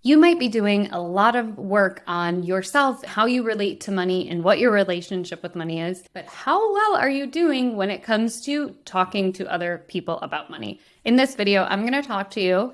You might be doing a lot of work on yourself, how you relate to money and what your relationship with money is, but how well are you doing when it comes to talking to other people about money? In this video, I'm going to talk to you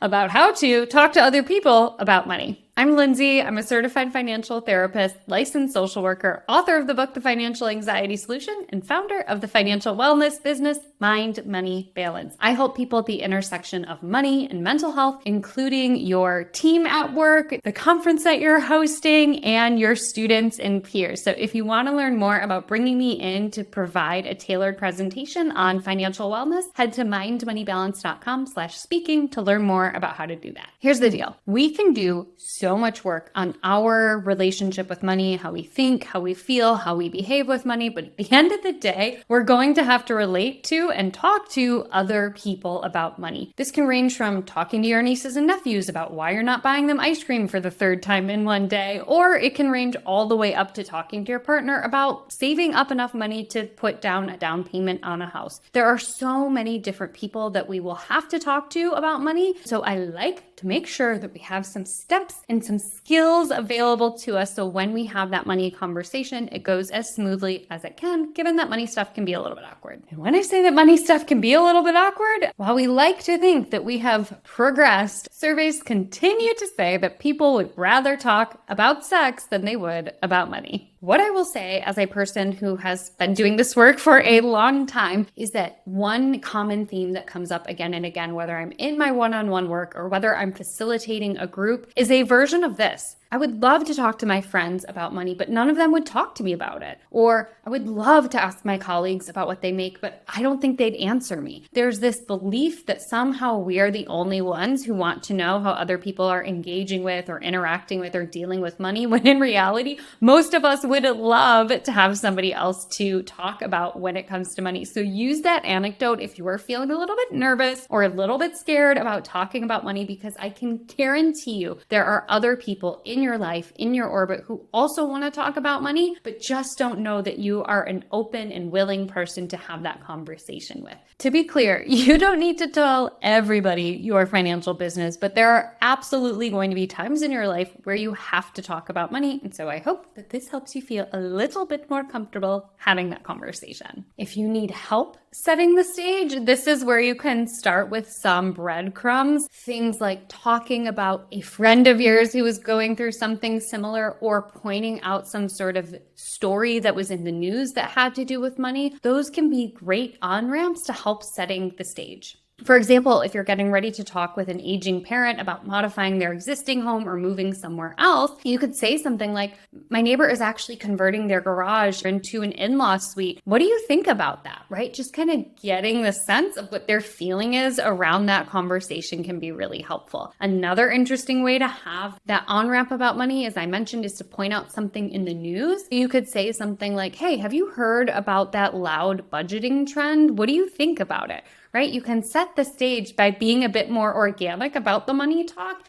about how to talk to other people about money. I'm Lindsay. I'm a certified financial therapist, licensed social worker, author of the book, The Financial Anxiety Solution, and founder of the financial wellness business, Mind Money Balance. I help people at the intersection of money and mental health, including your team at work, the conference that you're hosting, and your students and peers. So if you want to learn more about bringing me in to provide a tailored presentation on financial wellness, head to mindmoneybalance.com/speaking to learn more about how to do that. Here's the deal. We can do so much work on our relationship with money, how we think, how we feel, how we behave with money. But at the end of the day, we're going to have to relate to and talk to other people about money. This can range from talking to your nieces and nephews about why you're not buying them ice cream for the third time in one day, or it can range all the way up to talking to your partner about saving up enough money to put down a down payment on a house. There are so many different people that we will have to talk to about money. So I like to make sure that we have some steps and some skills available to us so when we have that money conversation, it goes as smoothly as it can, given that money stuff can be a little bit awkward. And when I say that money stuff can be a little bit awkward, while we like to think that we have progressed, surveys continue to say that people would rather talk about sex than they would about money. What I will say as a person who has been doing this work for a long time is that one common theme that comes up again and again, whether I'm in my one-on-one work or whether I'm facilitating a group, is a version of this. I would love to talk to my friends about money, but none of them would talk to me about it. Or I would love to ask my colleagues about what they make, but I don't think they'd answer me. There's this belief that somehow we are the only ones who want to know how other people are engaging with or interacting with or dealing with money, when in reality, most of us would love to have somebody else to talk about when it comes to money. So use that anecdote if you are feeling a little bit nervous or a little bit scared about talking about money, because I can guarantee you there are other people in your life, in your orbit, who also want to talk about money, but just don't know that you are an open and willing person to have that conversation with. To be clear, you don't need to tell everybody your financial business, but there are absolutely going to be times in your life where you have to talk about money. And so I hope that this helps you feel a little bit more comfortable having that conversation. If you need help setting the stage, this is where you can start with some breadcrumbs. Things like talking about a friend of yours who was going through something similar, or pointing out some sort of story that was in the news that had to do with money. Those can be great on-ramps to help setting the stage. For example, if you're getting ready to talk with an aging parent about modifying their existing home or moving somewhere else, you could say something like, my neighbor is actually converting their garage into an in-law suite. What do you think about that, right? Just kind of getting the sense of what their feeling is around that conversation can be really helpful. Another interesting way to have that on-ramp about money, as I mentioned, is to point out something in the news. You could say something like, hey, have you heard about that loud budgeting trend? What do you think about it? Right? You can set the stage by being a bit more organic about the money talk.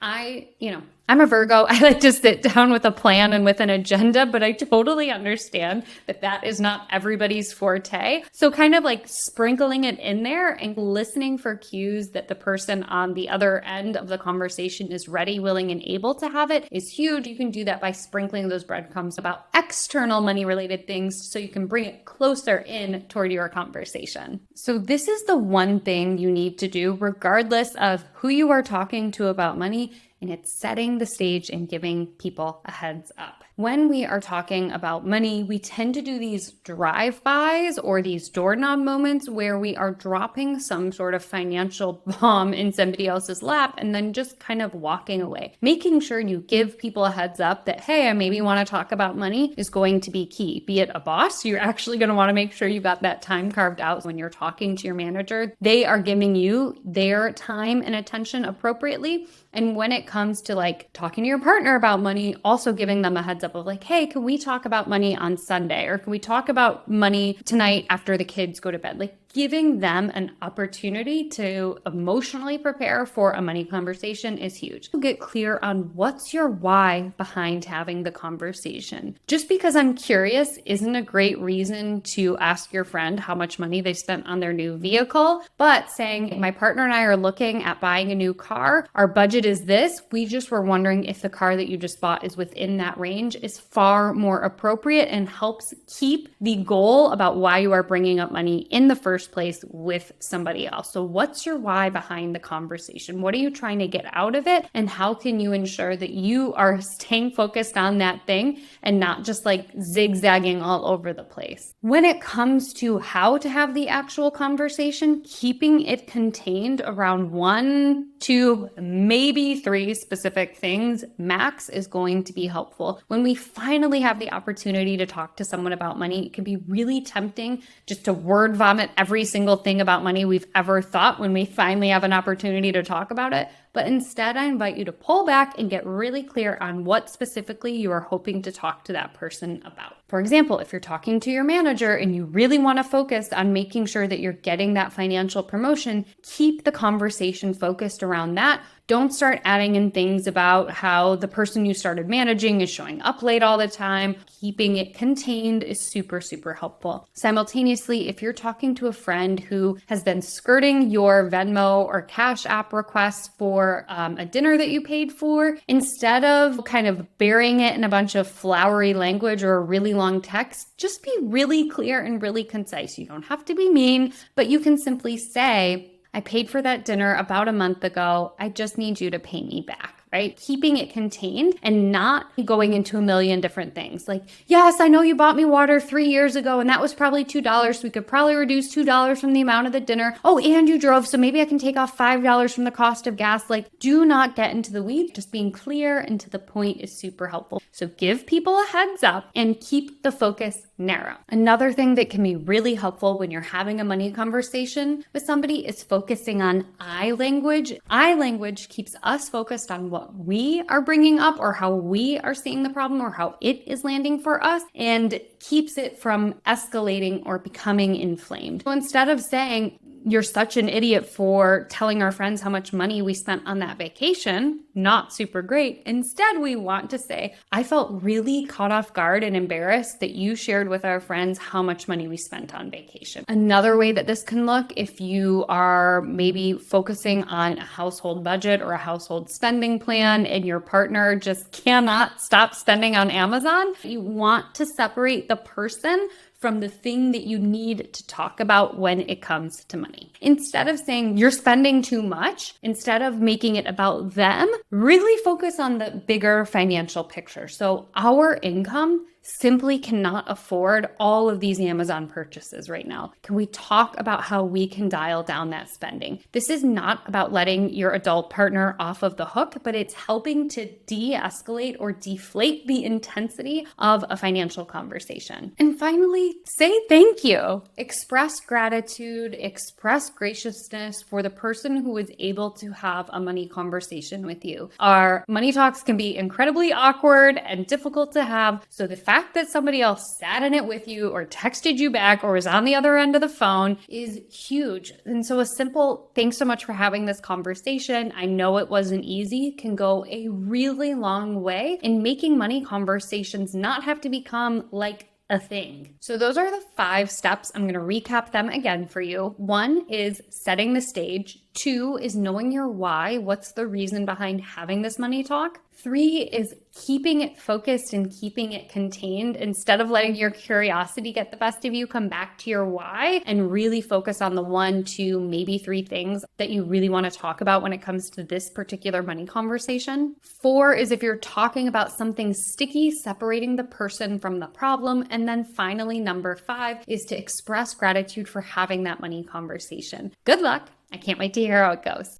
I'm a Virgo. I like to sit down with a plan and with an agenda, but I totally understand that that is not everybody's forte. So kind of like sprinkling it in there and listening for cues that the person on the other end of the conversation is ready, willing, and able to have it is huge. You can do that by sprinkling those breadcrumbs about external money related things so you can bring it closer in toward your conversation. So this is the one thing you need to do regardless of who you are talking to about money, and it's setting the stage and giving people a heads up. When we are talking about money, we tend to do these drive-bys or these doorknob moments where we are dropping some sort of financial bomb in somebody else's lap and then just kind of walking away. Making sure you give people a heads up that, hey, I maybe want to talk about money is going to be key. Be it a boss, you're actually going to want to make sure you got that time carved out when you're talking to your manager. They are giving you their time and attention appropriately. And when it comes to like talking to your partner about money, also giving them a heads up of like, hey, can we talk about money on Sunday? Or can we talk about money tonight after the kids go to bed? Like giving them an opportunity to emotionally prepare for a money conversation is huge. Get clear on what's your why behind having the conversation. Just because I'm curious isn't a great reason to ask your friend how much money they spent on their new vehicle, but saying, my partner and I are looking at buying a new car. Our budget is this. We just were wondering if the car that you just bought is within that range is far more appropriate and helps keep the goal about why you are bringing up money in the first place with somebody else. So what's your why behind the conversation? What are you trying to get out of it? And how can you ensure that you are staying focused on that thing and not just like zigzagging all over the place? When it comes to how to have the actual conversation, keeping it contained around 1, 2, maybe 3 specific things max is going to be helpful. When we finally have the opportunity to talk to someone about money, it can be really tempting just to word vomit every single thing about money we've ever thought when we finally have an opportunity to talk about it. But instead, I invite you to pull back and get really clear on what specifically you are hoping to talk to that person about. For example, if you're talking to your manager and you really want to focus on making sure that you're getting that financial promotion, keep the conversation focused around that. Don't start adding in things about how the person you started managing is showing up late all the time. Keeping it contained is super, super helpful. Simultaneously, if you're talking to a friend who has been skirting your Venmo or Cash App requests for a dinner that you paid for, instead of kind of burying it in a bunch of flowery language or a really long text, just be really clear and really concise. You don't have to be mean, but you can simply say, I paid for that dinner about a month ago. I just need you to pay me back. Right? Keeping it contained and not going into a million different things. Like, yes, I know you bought me water 3 years ago and that was probably $2. So we could probably reduce $2 from the amount of the dinner. Oh, and you drove, so maybe I can take off $5 from the cost of gas. Like, do not get into the weeds. Just being clear and to the point is super helpful. So give people a heads up and keep the focus narrow. Another thing that can be really helpful when you're having a money conversation with somebody is focusing on I language. I language keeps us focused on what we are bringing up or how we are seeing the problem or how it is landing for us, and keeps it from escalating or becoming inflamed. So instead of saying, you're such an idiot for telling our friends how much money we spent on that vacation, not super great. Instead, we want to say, I felt really caught off guard and embarrassed that you shared with our friends how much money we spent on vacation. Another way that this can look, if you are maybe focusing on a household budget or a household spending plan and your partner just cannot stop spending on Amazon, you want to separate the person from the thing that you need to talk about when it comes to money. Instead of saying you're spending too much, instead of making it about them, really focus on the bigger financial picture. So our income simply cannot afford all of these Amazon purchases right now. Can we talk about how we can dial down that spending? This is not about letting your adult partner off of the hook, but it's helping to de-escalate or deflate the intensity of a financial conversation. And finally, say thank you. Express gratitude, express graciousness for the person who is able to have a money conversation with you. Our money talks can be incredibly awkward and difficult to have, so the fact that somebody else sat in it with you or texted you back or was on the other end of the phone is huge. And so a simple thanks so much for having this conversation, I know it wasn't easy, can go a really long way in making money conversations not have to become like a thing. So those are the 5 steps. I'm going to recap them again for you. 1 is setting the stage. 2 is knowing your why. What's the reason behind having this money talk? 3 is keeping it focused and keeping it contained. Instead of letting your curiosity get the best of you, come back to your why and really focus on the 1, 2, maybe 3 things that you really want to talk about when it comes to this particular money conversation. 4 is if you're talking about something sticky, separating the person from the problem. And then finally, number 5 is to express gratitude for having that money conversation. Good luck. I can't wait to hear how it goes.